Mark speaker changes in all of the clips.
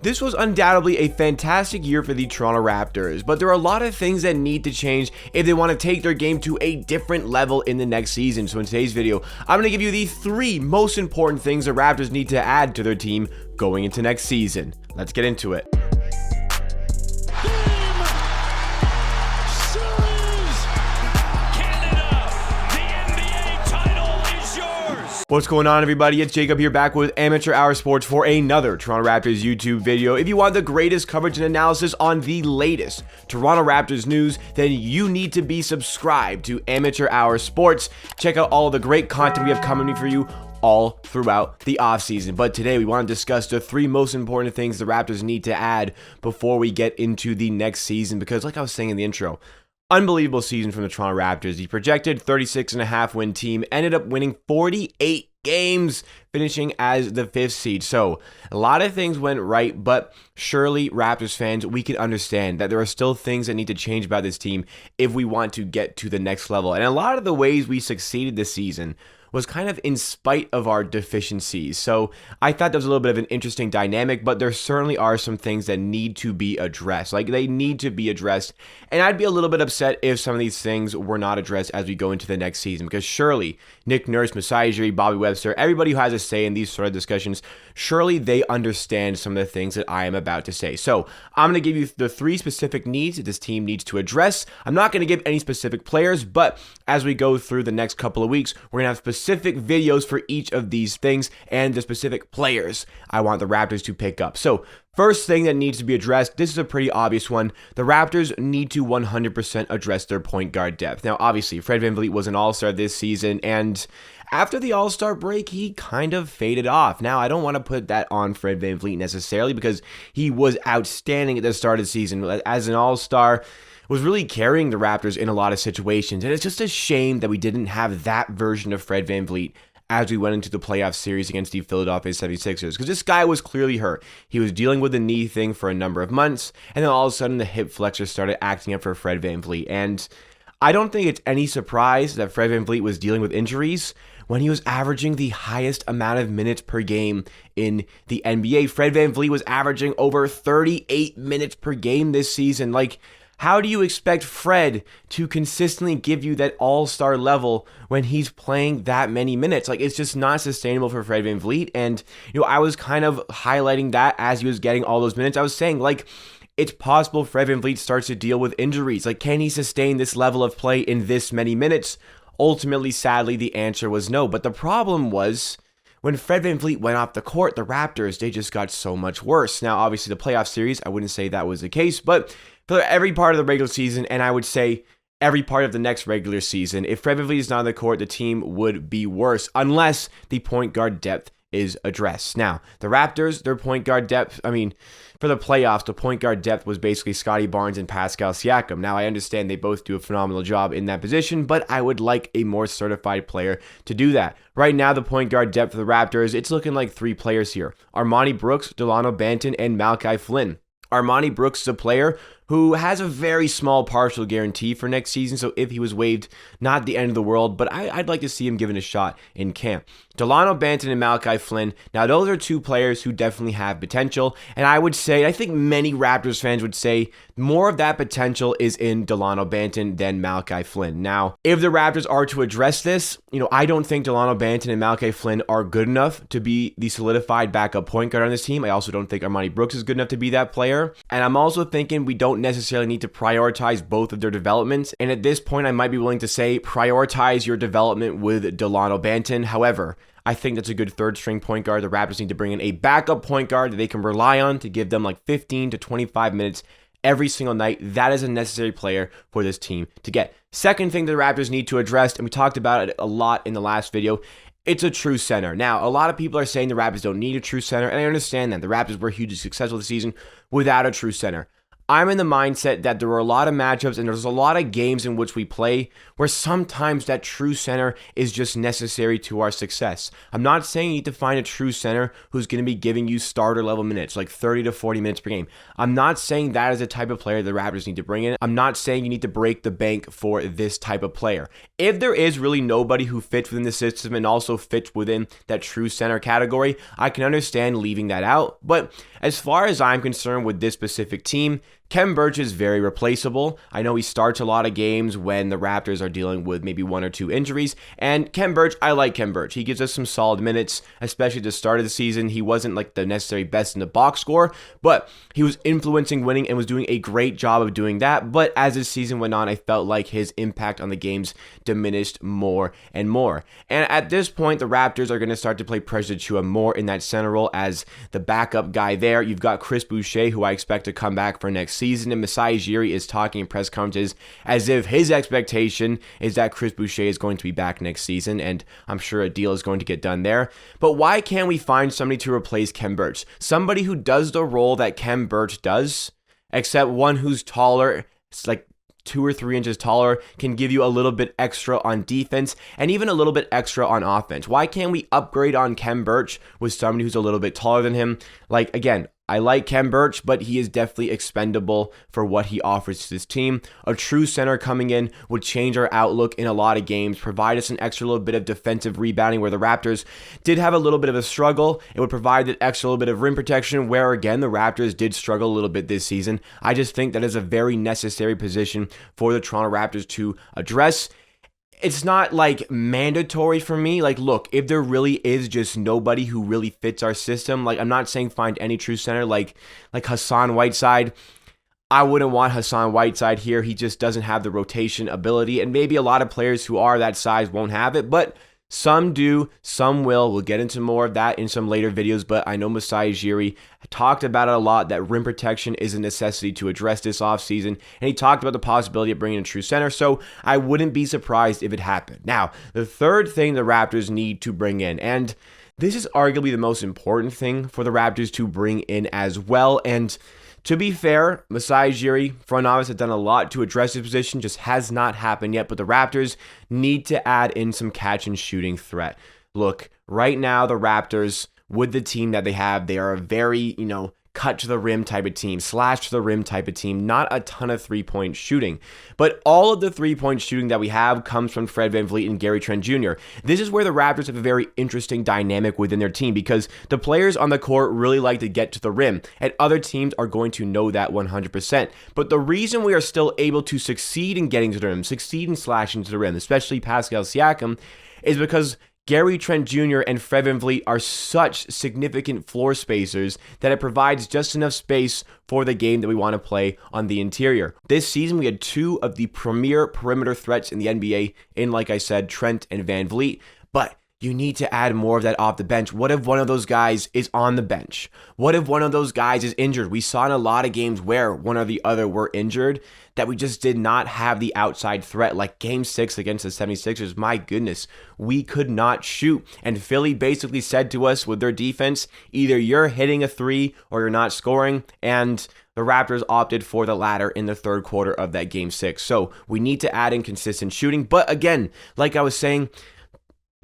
Speaker 1: This was undoubtedly a fantastic year for the Toronto Raptors, but there are a lot of things that need to change if they want to take their game to a different level in the next season. So in today's video, I'm going to give you the 3 most important things the Raptors need to add to their team going into next season. Let's get into it. What's going on, everybody? It's Jacob here, back with Amateur Hour Sports for another Toronto Raptors YouTube video. If you want the greatest coverage and analysis on the latest Toronto Raptors news, then you need to be subscribed to Amateur Hour Sports. Check out all the great content we have coming for you all throughout the offseason. But today we want to discuss the 3 most important things the Raptors need to add before we get into the next season, because like I was saying in the intro, unbelievable season from the Toronto Raptors. The projected 36.5 win team ended up winning 48 games, finishing as the 5th seed. So a lot of things went right, but surely Raptors fans, we can understand that there are still things that need to change about this team if we want to get to the next level. And a lot of the ways we succeeded this season was kind of in spite of our deficiencies. So I thought that was a little bit of an interesting dynamic, but there certainly are some things that need to be addressed. Like, they need to be addressed. And I'd be a little bit upset if some of these things were not addressed as we go into the next season, because surely Nick Nurse, Masai, Ujiri, Bobby Webster, everybody who has a say in these sort of discussions, surely they understand some of the things that I am about to say. So I'm going to give you the 3 specific needs that this team needs to address. I'm not going to give any specific players, but as we go through the next couple of weeks, we're going to have specific videos for each of these things and the specific players I want the Raptors to pick up. So first thing that needs to be addressed, this is a pretty obvious one. The Raptors need to 100% address their point guard depth. Now, obviously, Fred VanVleet was an all-star this season, and after the all-star break, he kind of faded off. Now, I don't want to put that on Fred VanVleet necessarily, because he was outstanding at the start of the season as an all-star, was really carrying the Raptors in a lot of situations. And it's just a shame that we didn't have that version of Fred VanVleet as we went into the playoff series against the Philadelphia 76ers, because this guy was clearly hurt. He was dealing with the knee thing for a number of months, and then all of a sudden the hip flexor started acting up for Fred VanVleet. And I don't think it's any surprise that Fred VanVleet was dealing with injuries when he was averaging the highest amount of minutes per game in the NBA. Fred VanVleet was averaging over 38 minutes per game this season. Like, how do you expect Fred to consistently give you that all-star level when he's playing that many minutes? Like, it's just not sustainable for Fred VanVleet. And, I was kind of highlighting that as he was getting all those minutes. I was saying, like, it's possible Fred VanVleet starts to deal with injuries. Like, can he sustain this level of play in this many minutes? Ultimately, sadly, the answer was no. But the problem was, when Fred VanVleet went off the court, the Raptors, they just got so much worse. Now, obviously, the playoff series, I wouldn't say that was the case, but for every part of the regular season, and I would say every part of the next regular season, if Fred VanVleet is not on the court, the team would be worse, unless the point guard depth is addressed. Now, the Raptors, their point guard depth, for the playoffs, the point guard depth was basically Scottie Barnes and Pascal Siakam. Now, I understand they both do a phenomenal job in that position, but I would like a more certified player to do that. Right now, the point guard depth for the Raptors, it's looking like 3 players here: Armoni Brooks, Dalano, Banton, and Malachi Flynn. Armoni Brooks is a player who has a very small partial guarantee for next season, so if he was waived, not the end of the world, but I'd like to see him given a shot in camp. Dalano, Banton, and Malachi Flynn, now those are 2 players who definitely have potential, and I would say, I think many Raptors fans would say, more of that potential is in Dalano Banton than Malachi Flynn. Now, if the Raptors are to address this, I don't think Dalano Banton and Malachi Flynn are good enough to be the solidified backup point guard on this team. I also don't think Armoni Brooks is good enough to be that player, and I'm also thinking we don't necessarily need to prioritize both of their developments, and at this point I might be willing to say prioritize your development with Dalano Banton. However, I think that's a good 3rd string point guard. The Raptors need to bring in a backup point guard that they can rely on to give them like 15 to 25 minutes every single night. That is a necessary player for this team to get. Second thing the Raptors need to address, and we talked about it a lot in the last video, it's a true center. Now, a lot of people are saying the Raptors don't need a true center, and I understand that. The Raptors were hugely successful this season without a true center. I'm in the mindset that there are a lot of matchups and there's a lot of games in which we play where sometimes that true center is just necessary to our success. I'm not saying you need to find a true center who's going to be giving you starter level minutes, like 30 to 40 minutes per game. I'm not saying that is the type of player the Raptors need to bring in. I'm not saying you need to break the bank for this type of player. If there is really nobody who fits within the system and also fits within that true center category, I can understand leaving that out. But as far as I'm concerned with this specific team, Khem Birch is very replaceable. I know he starts a lot of games when the Raptors are dealing with maybe 1 or 2 injuries. And Khem Birch, I like Khem Birch. He gives us some solid minutes, especially at the start of the season. He wasn't like the necessary best in the box score, but he was influencing winning and was doing a great job of doing that. But as the season went on, I felt like his impact on the games diminished more and more. And at this point, the Raptors are going to start to play Precious Achiuwa more in that center role as the backup guy there. You've got Chris Boucher, who I expect to come back for next season, and Masai Ujiri is talking in press conferences as if his expectation is that Chris Boucher is going to be back next season, and I'm sure a deal is going to get done there. But why can't we find somebody to replace Khem Birch? Somebody who does the role that Khem Birch does, except one who's taller, it's like 2 or 3 inches taller, can give you a little bit extra on defense and even a little bit extra on offense. Why can't we upgrade on Khem Birch with somebody who's a little bit taller than him? Like, again, I like Khem Birch, but he is definitely expendable for what he offers to this team. A true center coming in would change our outlook in a lot of games, provide us an extra little bit of defensive rebounding where the Raptors did have a little bit of a struggle. It would provide that extra little bit of rim protection where, again, the Raptors did struggle a little bit this season. I just think that is a very necessary position for the Toronto Raptors to address. It's not like mandatory for me. Like, look, if there really is just nobody who really fits our system, like, I'm not saying find any true center like Hassan Whiteside. I wouldn't want Hassan Whiteside here. He just doesn't have the rotation ability, and maybe a lot of players who are that size won't have it, but some do, some will. We'll get into more of that in some later videos, but I know Masai Ujiri talked about it a lot, that rim protection is a necessity to address this offseason, and he talked about the possibility of bringing in a true center, so I wouldn't be surprised if it happened. Now, the third thing the Raptors need to bring in, and this is arguably the most important thing for the Raptors to bring in as well, and to be fair, Masai Ujiri, front office, have done a lot to address his position, just has not happened yet, but the Raptors need to add in some catch and shooting threat. Look, right now the Raptors, with the team that they have, they are a very, cut to the rim type of team, slash to the rim type of team, not a ton of three-point shooting. But all of the three-point shooting that we have comes from Fred VanVleet and Gary Trent Jr. This is where the Raptors have a very interesting dynamic within their team because the players on the court really like to get to the rim, and other teams are going to know that 100%. But the reason we are still able to succeed in getting to the rim, succeed in slashing to the rim, especially Pascal Siakam, is because Gary Trent Jr. and Fred VanVleet are such significant floor spacers that it provides just enough space for the game that we want to play on the interior. This season, we had 2 of the premier perimeter threats in the NBA in, like I said, Trent and VanVleet, but you need to add more of that off the bench. What if one of those guys is on the bench? What if one of those guys is injured? We saw in a lot of games where one or the other were injured that we just did not have the outside threat. Like Game 6 against the 76ers, my goodness, we could not shoot. And Philly basically said to us with their defense, either you're hitting a 3 or you're not scoring. And the Raptors opted for the latter in the third quarter of that Game 6. So we need to add in consistent shooting. But again, like I was saying,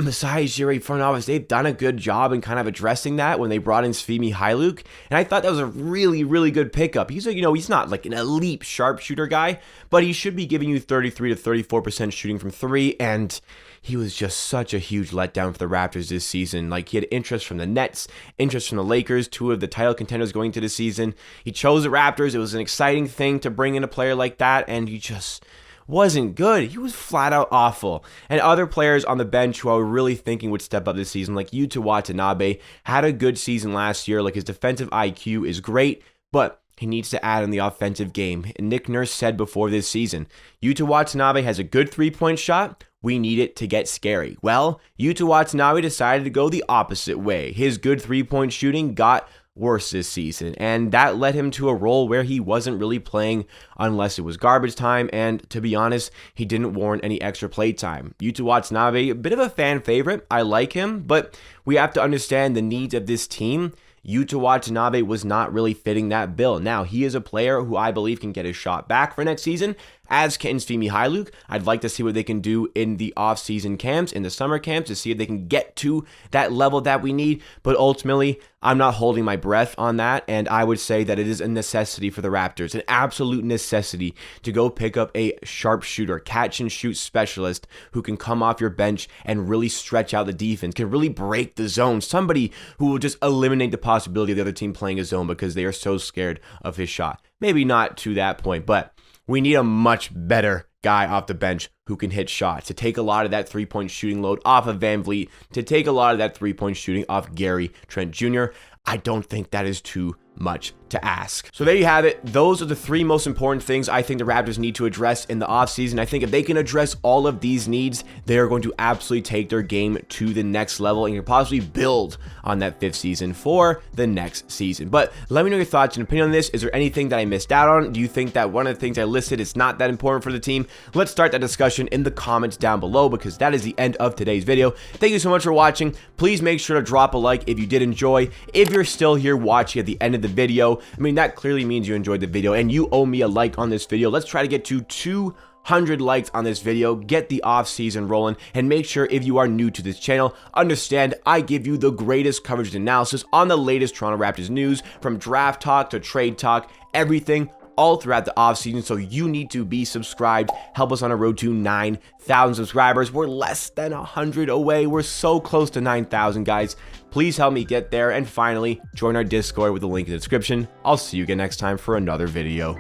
Speaker 1: Masai Ujiri front office, they've done a good job in kind of addressing that when they brought in Svi Mykhailiuk, and I thought that was a really, really good pickup. He's he's not like an elite sharpshooter guy, but he should be giving you 33 to 34% shooting from 3, and he was just such a huge letdown for the Raptors this season. Like, he had interest from the Nets, interest from the Lakers, 2 of the title contenders going into the season. He chose the Raptors. It was an exciting thing to bring in a player like that, and he just wasn't good. He was flat out awful. And other players on the bench who I was really thinking would step up this season, like Yuta Watanabe, had a good season last year. Like, his defensive IQ is great, but he needs to add in the offensive game. And Nick Nurse said before this season, Yuta Watanabe has a good three-point shot. We need it to get scary. Well, Yuta Watanabe decided to go the opposite way. His good three-point shooting got worse this season, and that led him to a role where he wasn't really playing unless it was garbage time, and to be honest, he didn't warrant any extra play time. Yuta Watanabe, a bit of a fan favorite. I like him, but we have to understand the needs of this team. Yuta Watanabe was not really fitting that bill. Now, he is a player who I believe can get his shot back for next season, as can Svi Mykhailiuk. I'd like to see what they can do in the offseason camps, in the summer camps, to see if they can get to that level that we need. But ultimately, I'm not holding my breath on that, and I would say that it is a necessity for the Raptors, an absolute necessity to go pick up a sharpshooter, catch and shoot specialist who can come off your bench and really stretch out the defense, can really break the zone, somebody who will just eliminate the possibility of the other team playing a zone because they are so scared of his shot. Maybe not to that point, but we need a much better guy off the bench who can hit shots, to take a lot of that three-point shooting load off of VanVleet, to take a lot of that three-point shooting off Gary Trent Jr. I don't think that is too much to ask. So there you have it. Those are the three most important things I think the Raptors need to address in the offseason. I think if they can address all of these needs, they are going to absolutely take their game to the next level and can possibly build on that fifth season for the next season. But let me know your thoughts and opinion on this. Is there anything that I missed out on? Do you think that one of the things I listed is not that important for the team? Let's start that discussion in the comments down below, because that is the end of today's video. Thank you so much for watching. Please make sure to drop a like if you did enjoy. If you're still here watching at the end of the video, I mean, that clearly means you enjoyed the video and you owe me a like on this video. Let's try to get to 200 likes on this video, get the off season rolling, and make sure if you are new to this channel, understand I give you the greatest coverage and analysis on the latest Toronto Raptors news, from draft talk to trade talk, everything all throughout the offseason. So you need to be subscribed. Help us on a road to 9,000 subscribers. We're less than 100 away. We're so close to 9,000, guys. Please help me get there. And finally, join our Discord with the link in the description. I'll see you again next time for another video.